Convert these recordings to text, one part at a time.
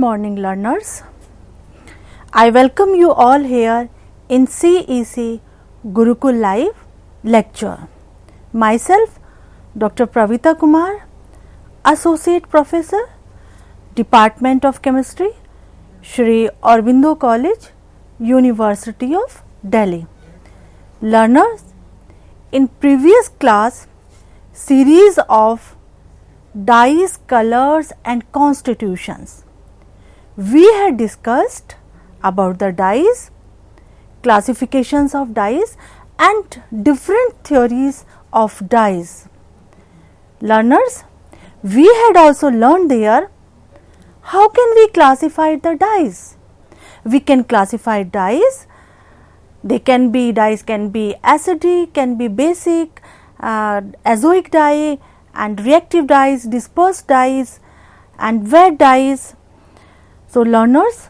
morning, learners. I welcome you all here in CEC Gurukul Live lecture. Myself, Dr. Pravita Kumar, Associate Professor, Department of Chemistry, Shri Aurobindo College, University of Delhi. Learners, in previous class, series of dyes, colors and constitutions, we had discussed about the dyes, classifications of dyes and different theories of dyes. Learners, we had also learned there how can we classify the dyes. We can classify dyes. Dyes can be acidic, can be basic, azoic dye and reactive dyes, dispersed dyes and wet dyes. So, learners,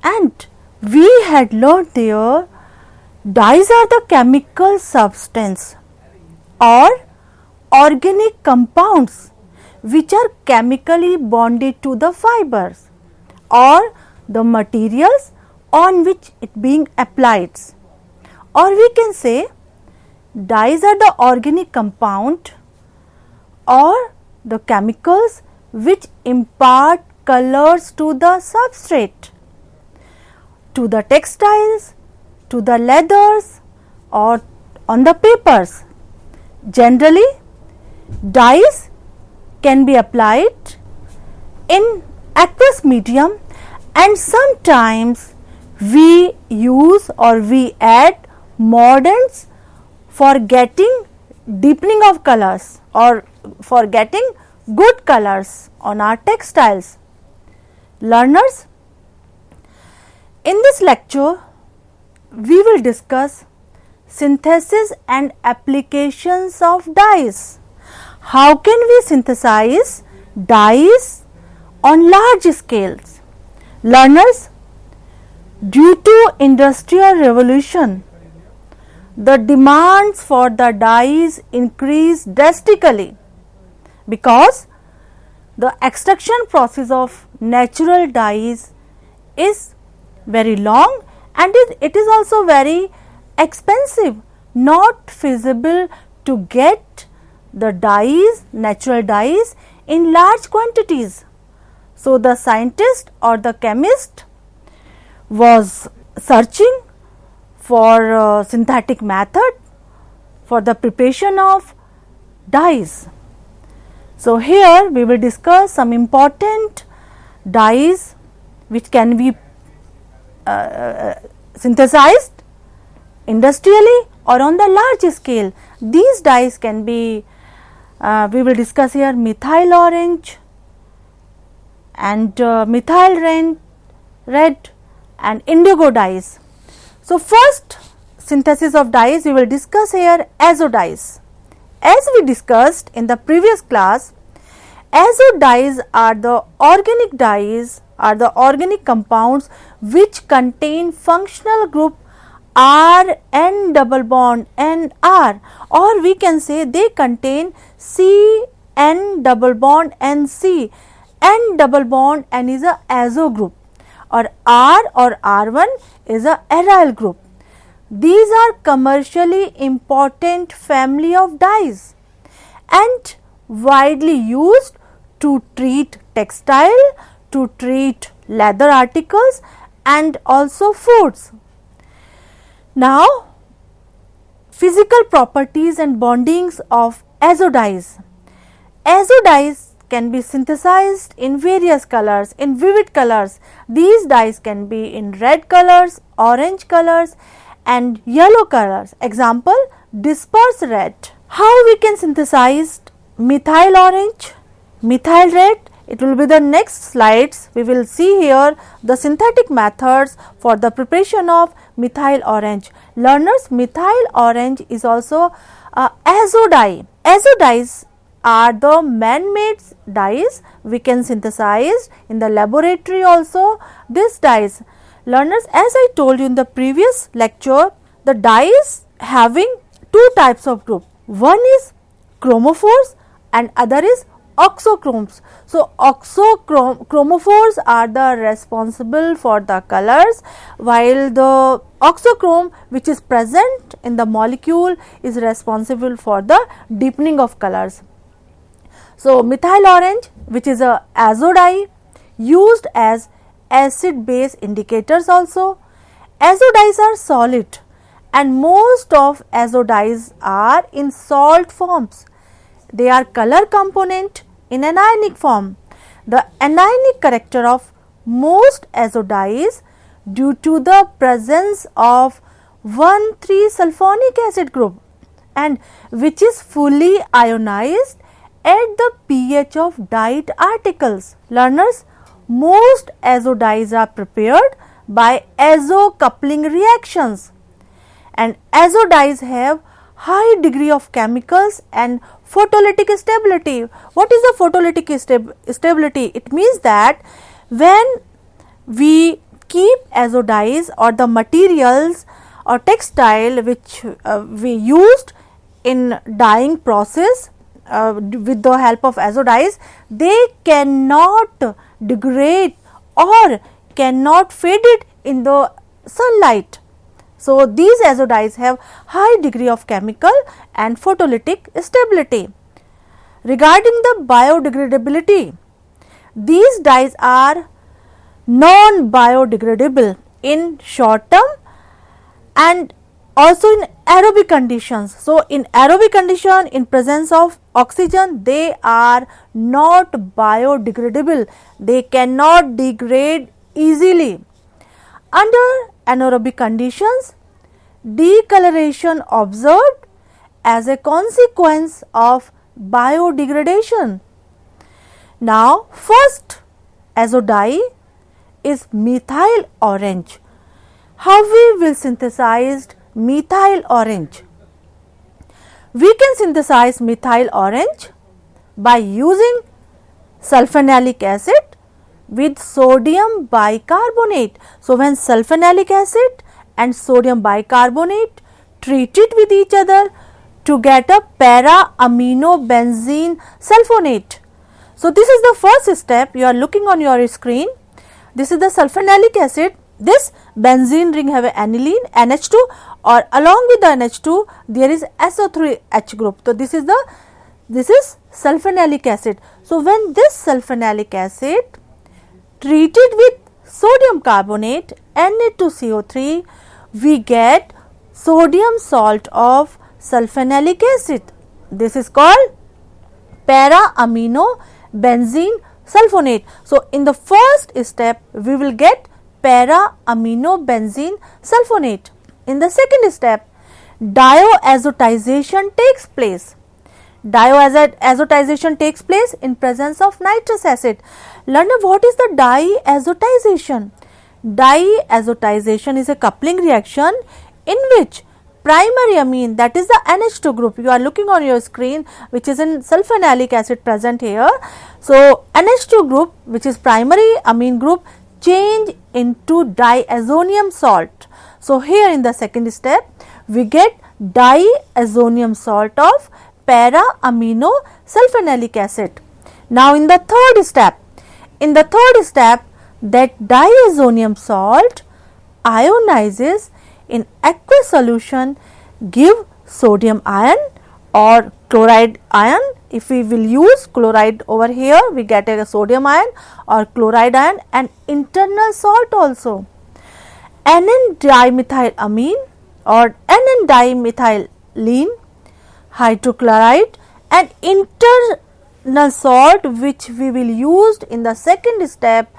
and we had learned there dyes are the chemical substance or organic compounds which are chemically bonded to the fibers or the materials on which it being applied, or we can say dyes are the organic compound or the chemicals which impart colors to the substrate, to the textiles, to the leathers or on the papers. Generally, dyes can be applied in aqueous medium and sometimes we use or we add mordants for getting deepening of colors or for getting good colors on our textiles. Learners, in this lecture we will discuss synthesis and applications of dyes. How can we synthesize dyes on large scales? Learners, due to industrial revolution, the demands for the dyes increased drastically because the extraction process of natural dyes is very long and it is also very expensive, not feasible to get the dyes, natural dyes in large quantities. So, the scientist or the chemist was searching for a synthetic method for the preparation of dyes. So, here we will discuss some important dyes which can be synthesized industrially or on the large scale. These dyes can be, we will discuss here methyl orange and methyl red and indigo dyes. So, first synthesis of dyes we will discuss here azo dyes. As we discussed in the previous class, azo dyes are the organic dyes, are the organic compounds which contain functional group R N double bond N R, or we can say they contain C N double bond N C. N double bond N is a azo group or R1 is a aryl group. These are commercially important family of dyes and widely used to treat textile, to treat leather articles and also foods. Now, physical properties and bondings of azo dyes. Azo dyes can be synthesized in various colors, in vivid colors. These dyes can be in red colors, orange colors and yellow colors. Example, dispersed red. How we can synthesize methyl orange, methyl red? It will be the next slides. We will see here the synthetic methods for the preparation of methyl orange. Learners, methyl orange is also azo dye. Azo dyes are the man-made dyes we can synthesize in the laboratory also these dyes. Learners, as I told you in the previous lecture, the dyes having two types of group. One is chromophores and other is oxochromes. So, chromophores are the responsible for the colors, while the oxochrome which is present in the molecule is responsible for the deepening of colors. So, methyl orange, which is a azo dye used as acid base indicators also. Azo dyes are solid and most of azo dyes are in salt forms. They are color component in anionic form. The anionic character of most azo dyes due to the presence of 1,3-sulfonic acid group and which is fully ionized at the pH of dyed articles. Learners, most azo dyes are prepared by azo coupling reactions, and azo dyes have high degree of chemicals and photolytic stability. What is the photolytic stability? It means that when we keep azo dyes or the materials or textile which we used in dyeing process with the help of azo dyes, they cannot degrade or cannot fade it in the sunlight. So, these azo dyes have high degree of chemical and photolytic stability. Regarding the biodegradability, these dyes are non-biodegradable in short term and also in aerobic conditions. So, in aerobic condition, in presence of oxygen, they are not biodegradable. They cannot degrade easily. Under anaerobic conditions, decoloration observed as a consequence of biodegradation. Now, first azo dye is methyl orange. How we will synthesize methyl orange? We can synthesize methyl orange by using sulfonalic acid with sodium bicarbonate. So, when sulfonalic acid and sodium bicarbonate treated with each other to get a para-aminobenzene sulfonate. So, this is the first step you are looking on your screen. This is the sulfonalic acid. This benzene ring have a aniline NH2, or along with the NH2 there is SO3H group. So, this is sulfonalic acid. So, when this sulfonalic acid treated with sodium carbonate Na2CO3, we get sodium salt of sulfonalic acid. This is called para-aminobenzene sulfonate. So, in the first step we will get para-aminobenzene sulfonate. In the second step, diazotization takes place. Diazotization takes place in presence of nitrous acid. Learner, what is the diazotization? Diazotization is a coupling reaction in which primary amine, that is the NH2 group you are looking on your screen, which is in sulfonalic acid present here. So, NH2 group, which is primary amine group, change into diazonium salt. So, here in the second step we get diazonium salt of para-aminosulfonalic acid. Now, in the third step, that diazonium salt ionizes in aqueous solution, give sodium ion or chloride ion. If we will use chloride over here, we get a sodium ion or chloride ion and internal salt also. NN-dimethylamine or NN-dimethylene hydrochloride and internal salt which we will use in the second step,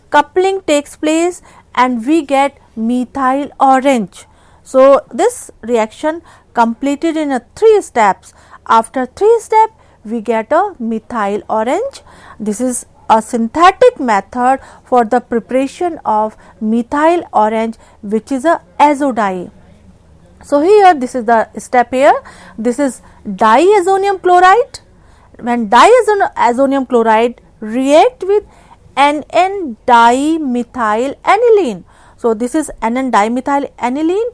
coupling takes place and we get methyl orange. So, this reaction completed in 3 steps. After 3 steps we get a methyl orange. This is a synthetic method for the preparation of methyl orange, which is a azo dye. So, here this is the step here. This is diazonium chloride. When diazonium chloride react with NN-dimethyl-aniline. So, this is NN-dimethyl-aniline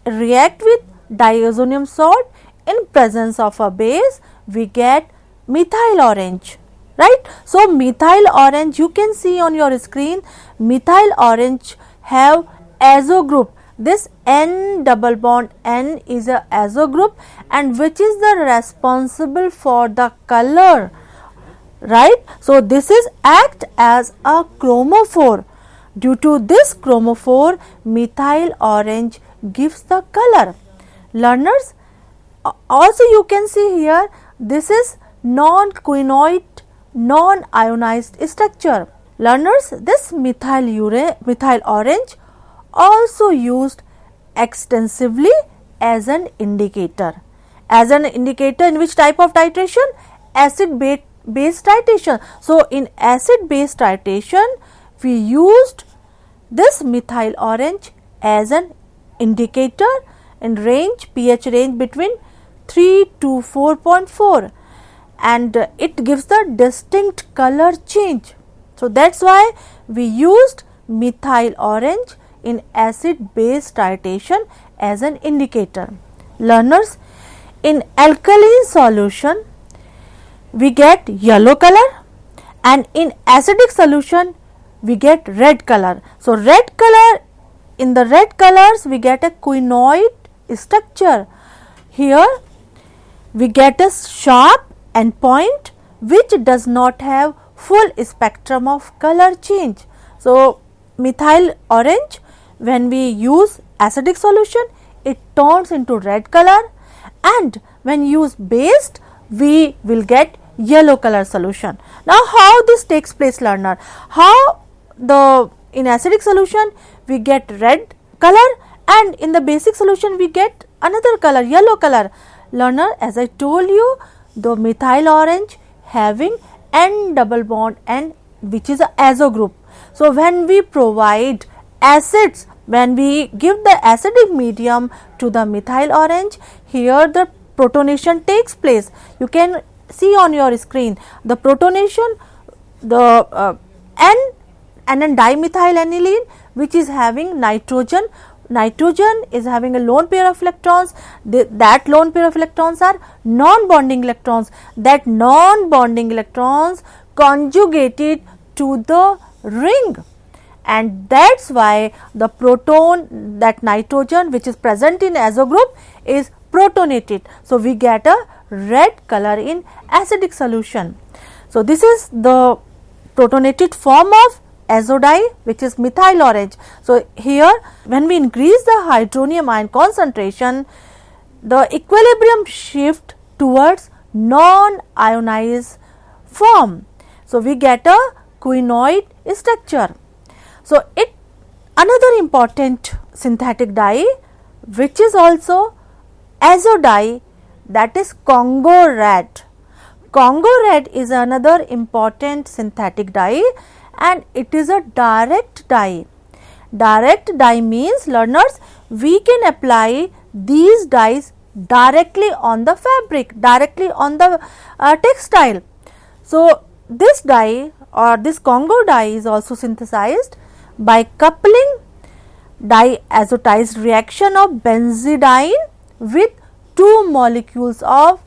react with diazonium salt in presence of a base, we get methyl orange. right? So methyl orange, you can see on your screen, methyl orange have azo group. This N double bond N is a azo group, and which is the responsible for the color, right? So this is act as a chromophore. Due to this chromophore, methyl orange gives the color. Learners, also you can see here, this is non-quinoid, non-ionized structure. Learners, this methyl orange also used extensively as an indicator. As an indicator in which type of titration? Acid base titration. So in acid base titration, we used this methyl orange as an indicator in pH range between 3 to 4.4, and it gives the distinct color change. So that's why we used methyl orange in acid base titration as an indicator. Learners, in alkaline solution we get yellow color, and in acidic solution we get red color. So red color, in the red colors we get a quinoid structure. Here we get a sharp endpoint which does not have full spectrum of color change. So methyl orange, when we use acidic solution, it turns into red color, and when used based, we will get yellow color solution. Now how this takes place, learner? How in acidic solution we get red color, and in the basic solution we get another color, yellow color. Learner, as I told you, the methyl orange having N double bond N, which is a azo group. So when we provide acids, when we give the acidic medium to the methyl orange, here the protonation takes place. You can see on your screen the protonation, the N and dimethyl aniline, which is having nitrogen. Nitrogen is having a lone pair of electrons. That lone pair of electrons are non-bonding electrons. That non-bonding electrons conjugated to the ring, and that's why the proton, that nitrogen which is present in azo group, is protonated. So we get a red color in acidic solution. So this is the protonated form of azo dye, which is methyl orange. So here, when we increase the hydronium ion concentration, the equilibrium shift towards non-ionized form. So we get a quinoid structure. So another important synthetic dye which is also azo dye, that is Congo red. Congo red is another important synthetic dye, and it is a direct dye. Direct dye means, learners, we can apply these dyes directly on the fabric, directly on the textile. So this dye or this Congo dye is also synthesized by coupling diazotized reaction of benzidine with 2 molecules of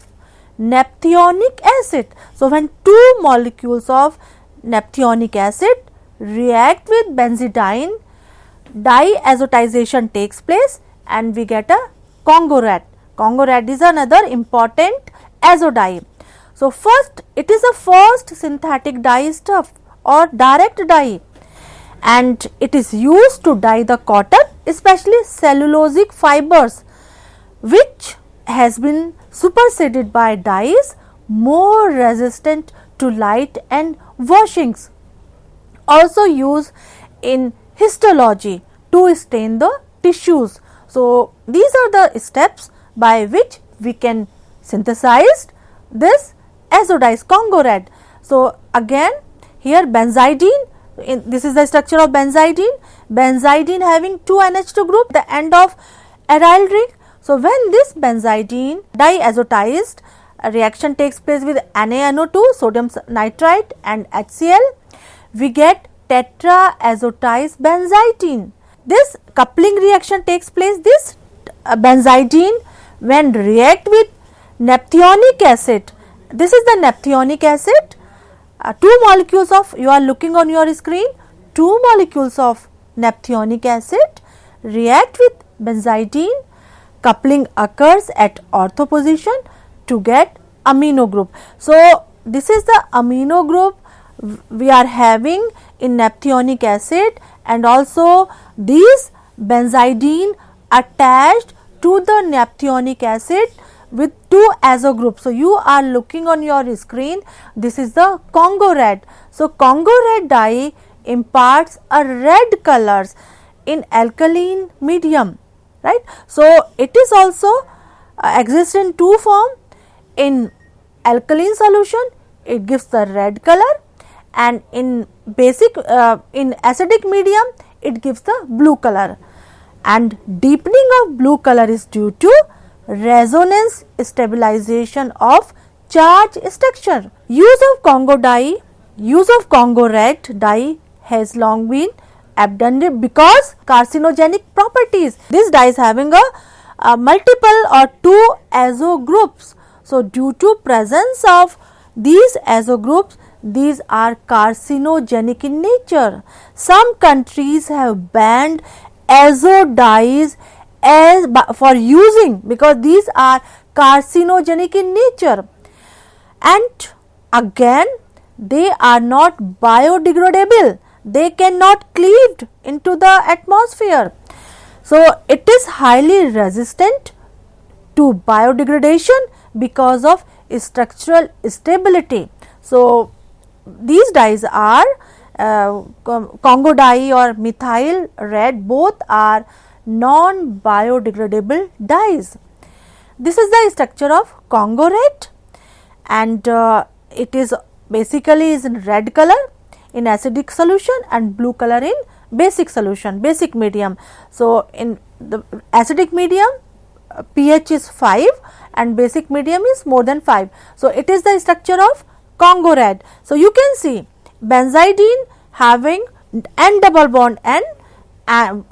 naphthalenic acid. So when 2 molecules of naphthalenic acid react with benzidine, diazotization takes place and we get a Congo red. Congo red is another important azo dye. So first, it is the first synthetic dye stuff or direct dye, and it is used to dye the cotton, especially cellulosic fibers, which has been superseded by dyes more resistant to light and washings. Also used in histology to stain the tissues. So these are the steps by which we can synthesize this azo dyes Congo red. So again, here benzidine, this is the structure of benzidine. Benzidine having 2 NH2 group, the end of aryl ring. So when this benzidine diazotized reaction takes place with NaNO2, sodium nitrite, and HCl, we get tetraazotized benzidine. This coupling reaction takes place. This benzidine, when react with naphthalenic acid, this is the naphthalenic acid, two molecules of, you are looking on your screen, two molecules of naphthenic acid react with benzidine, coupling occurs at ortho position to get amino group. So, this is the amino group we are having in naphthenic acid, and also these benzidine attached to the naphthenic acid with two azo groups. So, you are looking on your screen, this is the Congo red. So, Congo red dye imparts a red colors in alkaline medium, right. So, it is also exists in two form. In alkaline solution it gives the red color, and in basic in acidic medium it gives the blue color, and deepening of blue color is due to resonance stabilization of charge structure. Use of Congo dye, use of Congo red dye has long been abundant because carcinogenic properties. This dye is having a multiple or two azo groups. So, due to presence of these azo groups, these are carcinogenic in nature. Some countries have banned azo dyes as for using, because these are carcinogenic in nature, and again they are not biodegradable, they cannot cleaved into the atmosphere. So, it is highly resistant to biodegradation because of structural stability. So, these dyes are Congo dye or methyl red, both are non biodegradable dyes. This is the structure of Congo red, and it is basically is in red color in acidic solution and blue color in basic solution, basic medium. So, in the acidic medium pH is 5 and basic medium is more than 5. So, it is the structure of Congo red. So, you can see benzidine having N double bond N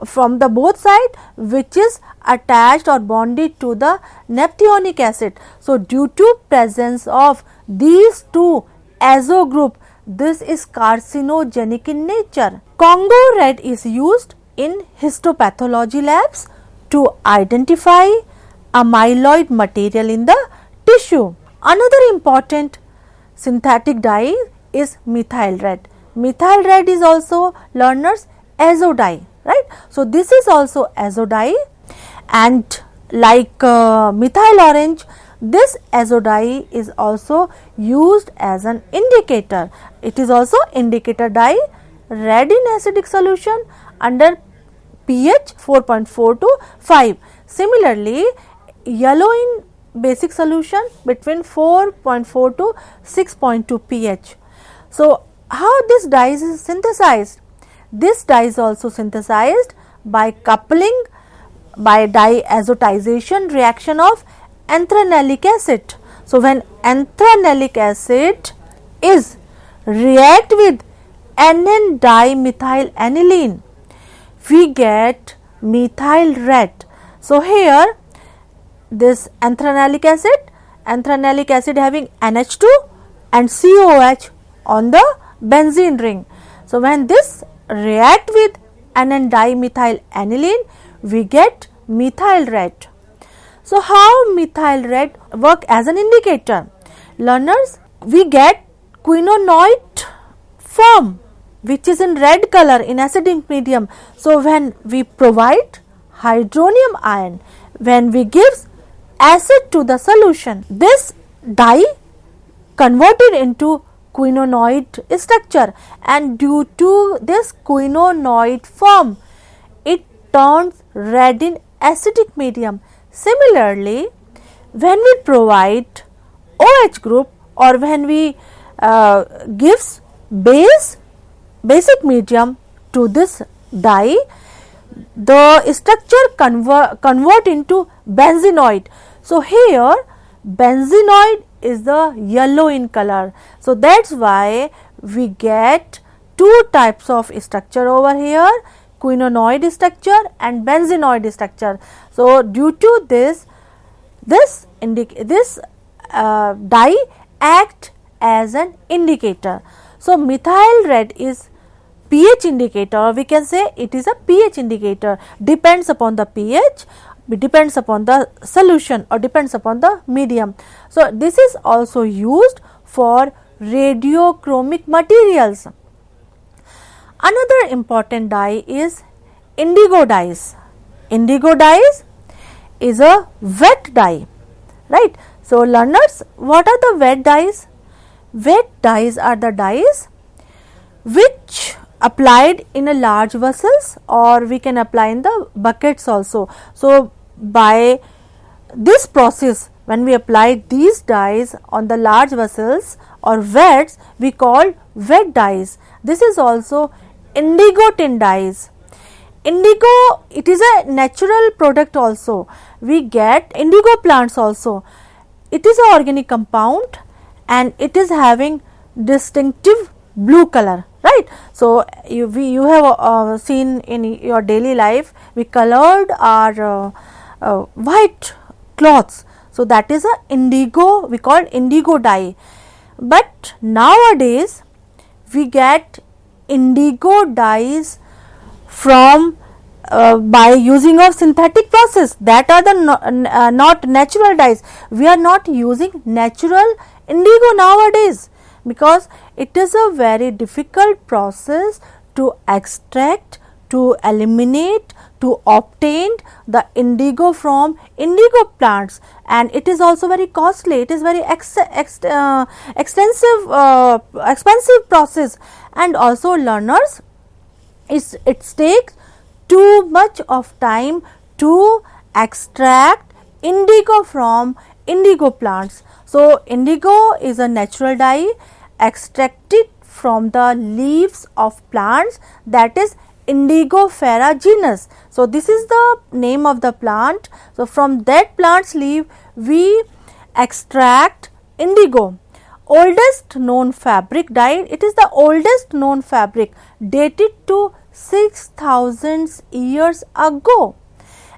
from the both side, which is attached or bonded to the naphthenic acid. So, due to presence of these two azo group, this is carcinogenic in nature. Congo red is used in histopathology labs to identify amyloid material in the tissue. Another important synthetic dye is methyl red. Methyl red is also learners azo dye, right. So, this is also azo dye, and like methyl orange, this azo dye is also used as an indicator. It is also indicator dye, red in acidic solution under pH 4.4 to 5. Similarly, yellow in basic solution between 4.4 to 6.2 pH. So, how this dye is synthesized? This dye is also synthesized by coupling by diazotization reaction of anthranoic acid. So, when anthranoic acid is react with NN dimethyl aniline, we get methyl red. So, here this anthranoic acid having NH2 and COH on the benzene ring. So, when this react with NN dimethyl aniline, we get methyl red. So, how methyl red work as an indicator? Learners, we get quinonoid form which is in red color in acidic medium. So, when we provide hydronium ion, when we give acid to the solution, this dye converted into quinonoid structure, and due to this quinonoid form, it turns red in acidic medium. Similarly, when we provide OH group or when we gives basic medium to this dye, the structure convert into benzenoid. So, here benzenoid is the yellow in color. So, that is why we get two types of structure over here, quinonoid structure and benzenoid structure. So, due to this dye act as an indicator. So methyl red is pH indicator, or we can say it is a pH indicator, depends upon the pH, depends upon the solution, or depends upon the medium. So this is also used for radiochromic materials. Another important dye is indigo dyes. Indigo dyes is a wet dye, right? So learners, what are the wet dyes? Wet dyes are the dyes which applied in a large vessels, or we can apply in the buckets also. So by this process, when we apply these dyes on the large vessels or wets, we call wet dyes. This is also indigo tin dyes. Indigo, it is a natural product also. We get indigo plants also. It is an organic compound and it is having distinctive blue color, right? So you have seen in your daily life, we colored our white cloths. So that is a indigo, we call indigo dye. But nowadays we get indigo dyes from by using of synthetic process, that are the not natural dyes. We are not using natural indigo nowadays, because it is a very difficult process to extract, to eliminate, to obtain the indigo from indigo plants, and it is also very costly. It is very expensive process, and also learners, it takes too much of time to extract indigo from indigo plants. So indigo is a natural dye extracted from the leaves of plants, that is Indigofera genus. So this is the name of the plant. So from that plant's leaf we extract indigo. Oldest known fabric dye, it is the oldest known fabric, dated to 6,000 years ago,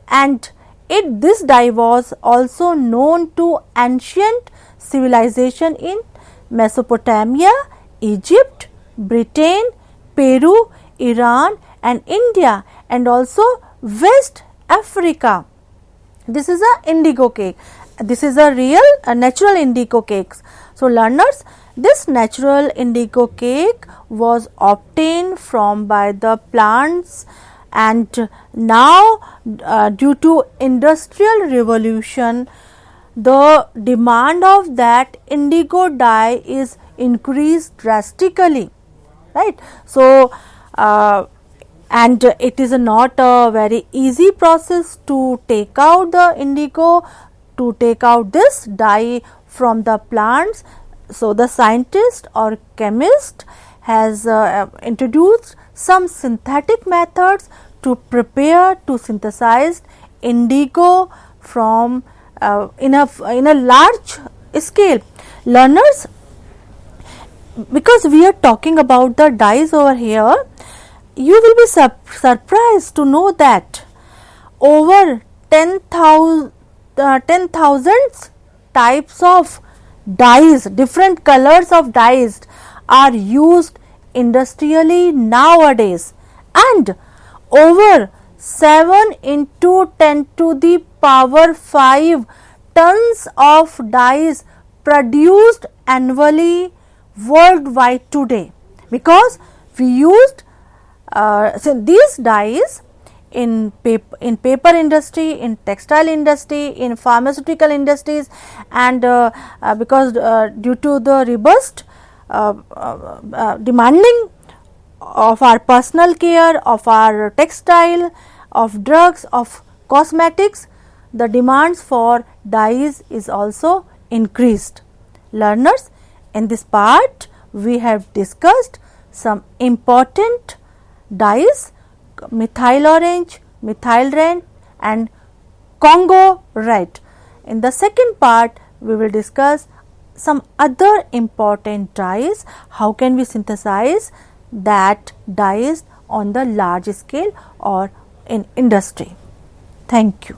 and this dye was also known to ancient civilization in Mesopotamia, Egypt, Britain, Peru, Iran and India, and also West Africa. This is a indigo cake. This is a real natural indigo cakes. So learners, this natural indigo cake was obtained from by the plants, and now due to industrial revolution, the demand of that indigo dye is increased drastically, right? So and it is not a very easy process to take out the indigo, to take out this dye from the plants. So the scientist or chemist has introduced some synthetic methods to prepare, to synthesize indigo from in a large scale. Learners, because we are talking about the dyes over here, you will be surprised to know that over 10,000 types of dyes, different colors of dyes are used industrially nowadays, and over 7 into 10 to the power 5 tons of dyes produced annually worldwide today, because we used these dyes in paper industry, in textile industry, in pharmaceutical industries, and because due to the robust demanding of our personal care, of our textile, of drugs, of cosmetics, the demands for dyes is also increased. Learners, in this part we have discussed some important dyes: methyl orange, methyl red and Congo red. In the second part we will discuss some other important dyes, how can we synthesize that dyes on the large scale or in industry. Thank you.